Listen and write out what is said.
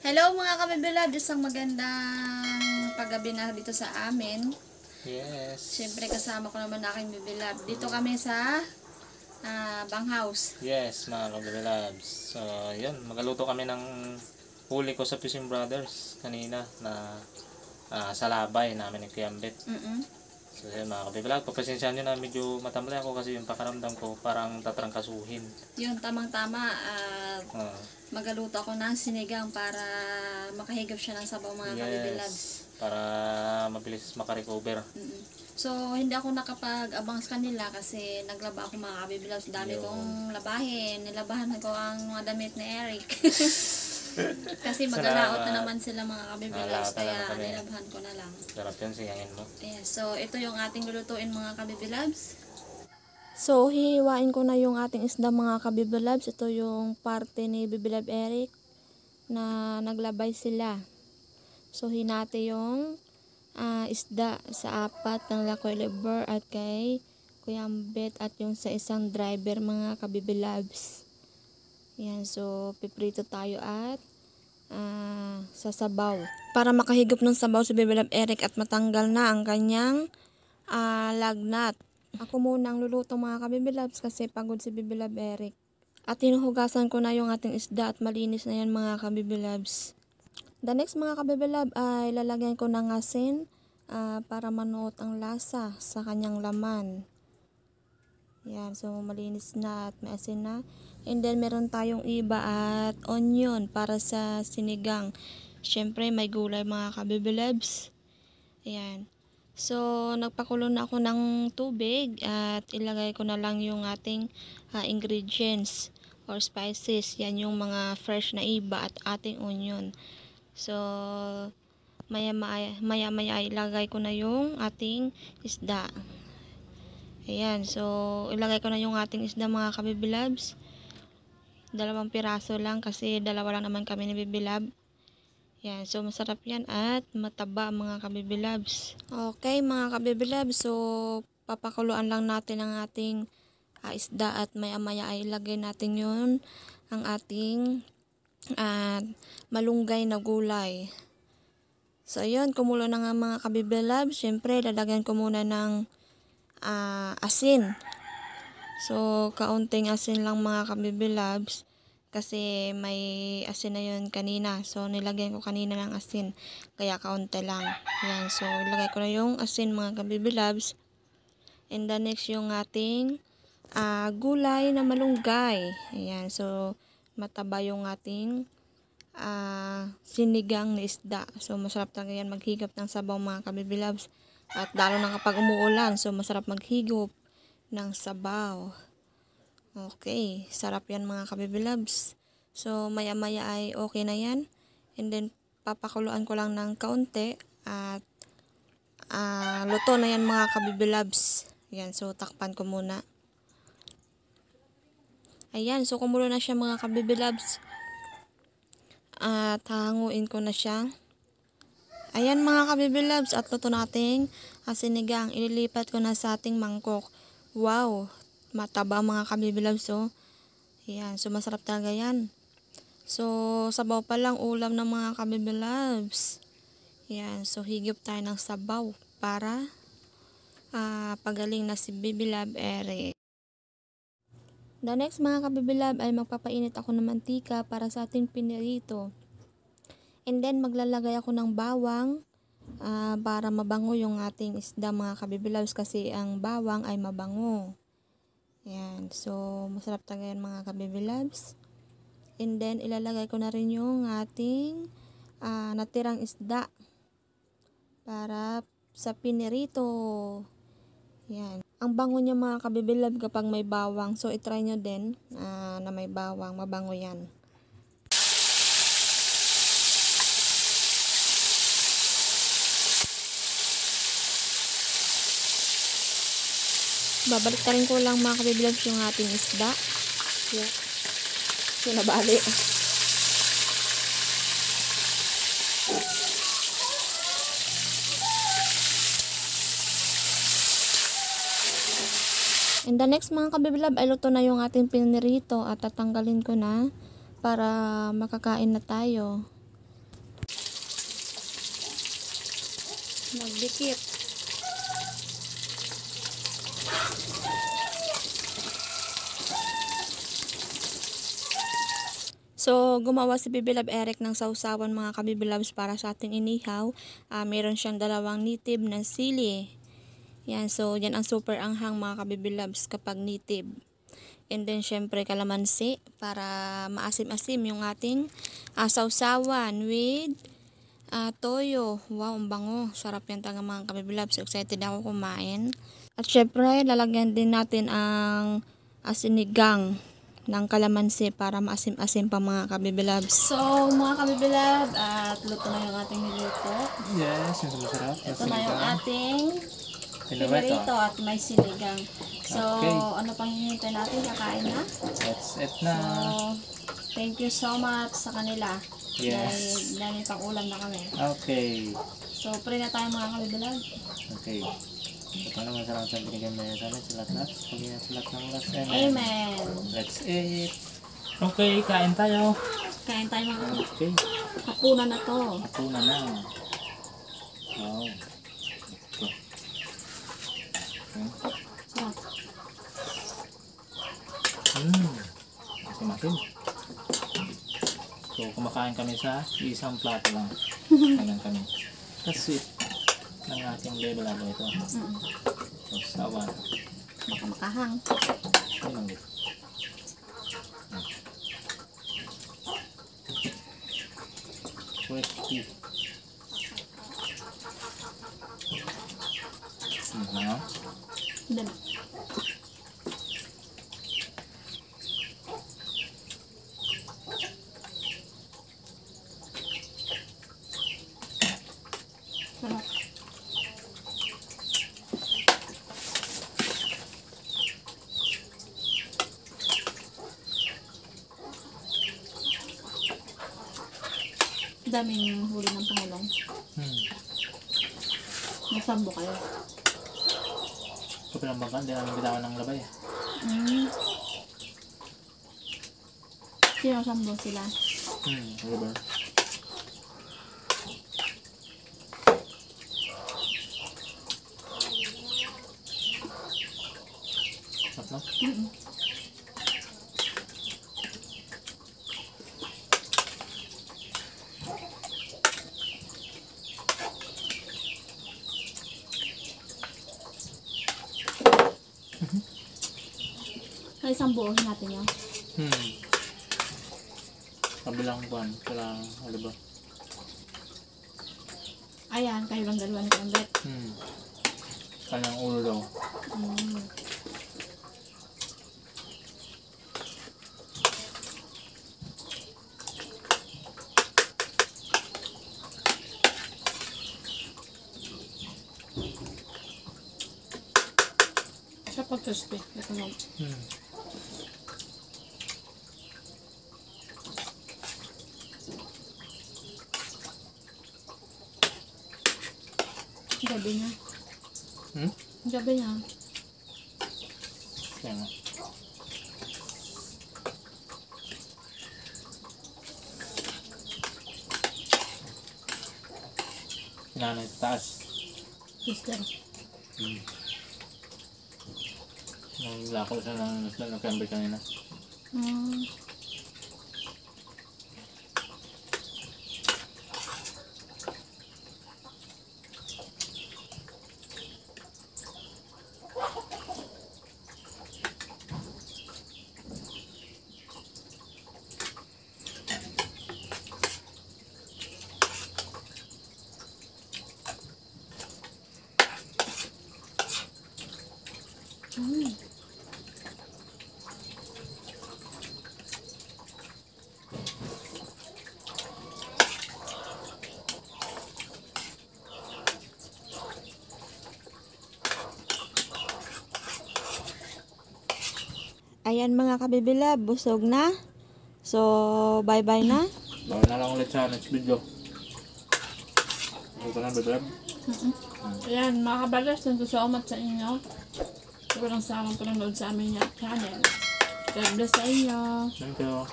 Hello mga kabibilab, isang magandang paggabi na dito sa amin. Yes. Siyempre kasama ko naman aking bibilab. Dito kami sa Banghouse. Yes, mga kabilabs. So, yun. Magaluto kami ng huli ko sa Fishing Brothers kanina na sa labay namin ni Kiambit. So, yun mga kabilabs. Pagpasensyahan nyo na medyo matamlay ako kasi yung pakaramdam ko parang tatrangkasuhin. Yun, tamang-tama. Uh, Magaluto ako ng sinigang para makahigop siya ng sabaw mga kabibilabs. Para mabilis makarecover. So, hindi ako nakapag-abang sa kanila kasi naglaba ako mga kabibilabs. Dami kong labahin. Nilabahan ko ang mga damit ni Eric. Kasi magalaot na naman sila mga kabibilabs, kaya nilabahan ko na lang. Sarap yun, siyangin mo. Yes, so ito yung ating lulutuin mga kabibilabs. So, hihiwain ko na yung ating isda mga kabibilabs. Ito yung parte ni Bibilab Eric na naglabay sila. So, hinati yung isda sa apat ng Lakoy Liver at kay Kuyambet at yung sa isang driver mga kabibilabs. Yan, so piprito tayo at sasabaw. Para makahigop ng sabaw si Bibilab Eric at matanggal na ang kanyang lagnat. Ako muna ang luluto mga kabibilabs kasi pagod si Bibilab Eric. At hinuhugasan ko na yung ating isda at malinis na yan mga kabibilabs. The next mga kabibilab ay lalagyan ko ng asin para manuot ang lasa sa kanyang laman. Yan, so malinis na at may asin na. And then meron tayong iba at onion para sa sinigang. Syempre may gulay mga kabibilabs. Ayan. So nagpakulo na ako ng tubig at ilagay ko na lang yung ating ingredients or spices. Yan yung mga fresh na iba at ating onion. So maya ilagay ko na yung ating isda. Ayan, so ilagay ko na yung ating isda mga kabibilabs. 2 piraso lang kasi 2 lang naman kami ni Bibilab. Ayan, so masarap yan at mataba mga kabibilabs. Okay mga kabibilabs, so papakuluan lang natin ang ating isda at maya ay ilagay natin yun ang ating malunggay na gulay. So ayun, kumulo na nga mga kabibilabs. Syempre lalagyan ko muna ng asin. So, kaunting asin lang mga kabibilabs kasi may asin na yun kanina. So, nilagyan ko kanina ng asin kaya kaunti lang. Yan. So, ilagay ko na yung asin mga kabibilabs. And the next yung ating gulay na malunggay. Ayan. So, mataba yung ating sinigang na isda. So, masarap talaga yan maghigop ng sabaw mga kabibilabs. At lalo na kapag umuulan, so masarap maghigop ng sabaw. Okay, sarap yan mga kabibilabs. So maya ay okay na yan. And then papakuluan ko lang ng kaunti at luto na yan mga kabibilabs. Yan, so takpan ko muna. Ayan, so kumulo na siya mga kabibilabs. At hahanguin ko na siya. Ayan mga kabibilabs, at luto nating sinigang. Ililipat ko na sa ating mangkok. Wow, mataba mga kabibilabs. So, ayan, so masarap talaga yan. So, sabaw pa lang ulam ng mga kabibilabs. Ayan, so higop tayo ng sabaw para pagaling na si Bibilab Eric. The next mga kabibilab ay magpapainit ako ng mantika para sa ating pinirito. And then maglalagay ako ng bawang para mabango yung ating isda mga kabibilabs kasi ang bawang ay mabango. Ayan, so masarap talaga yan mga kabibilabs. And then ilalagay ko na rin yung ating natirang isda para sa pinirito. Ayan. Ang bango niya mga kabibilab kapag may bawang. So itry nyo din na may bawang, mabango yan. Babalik rin ko lang mga kabibilabs yung ating isda. Yeah. So, nabali. And the next mga kabibilab ay luto na yung ating pinirito at tatanggalin ko na para makakain na tayo. Nagdikit. So, gumawa si Bibi Love Eric ng sausawan mga kabibilabs para sa ating inihaw. Meron siyang 2 nitib na sili. Yan, so yan ang super anghang mga kabibilabs kapag nitib. And then, syempre, kalamansi para maasim-asim yung ating sausawan with toyo. Wow, ang bango. Sarap yan talaga mga kabibilabs. Excited ako kumain. At syempre, lalagyan din natin ang sinigang ng kalamansi para maasim-asim pa mga kabibilabs. So, mga kabibilab, at luto na yung ating niluto. Yes, yung masarap. Ito na yung ating Pinuwet, pinarito at may sinigang. So, Okay. ano pang hinihintay natin? Kakain na? That's it na. So, thank you so much sa kanila. Yes. Dahil pang ulam na kami. Okay. So, pray na tayo mga kabibilab. Okay. So, paano masarap sa binigyan mo yan sa amin? Sa lahat. Pagyan sa lahat ng lahat. Amen. Amen. Let's eat. Okay, kain tayo. Kain tayo mga kabibilab. Okay. Hapunan na to. Ako na na. Wow. Sarap. Masin. So, kumakain kami sa isang plato lang. Ganyan kami. Kasi, ng ating bebelado ito. So, sawan. Baka makahang. Ay, manggit. Crispy. Dala. Sarap. Daming huli ng pangulong. Nasambo kayo. Sobrang bangka, hindi namin bitawan ng labay. Sinasambo sila. Ano ba? Sarap na? Kaya sambuhin natin yun. Kabilang buwan, kailangan, ano ba? Ayan, kayo lang dalawa ni Kambet. Kanyang ulo daw. Siya pag crispy. Ito mo. Gabi niya. Gabi niya. Kaya nga. Kailangan ito taas. Sister. Nung lako siya ng November kanina. Ayan mga kabibilab, busog na. So, bye-bye na. Bawa na lang ulit sa next video. Ito na, beblab. Ayan mga kabalas, thank you so much sa inyo. Sobrang samang panonood sa aming channel. God bless sa inyo. Thank you.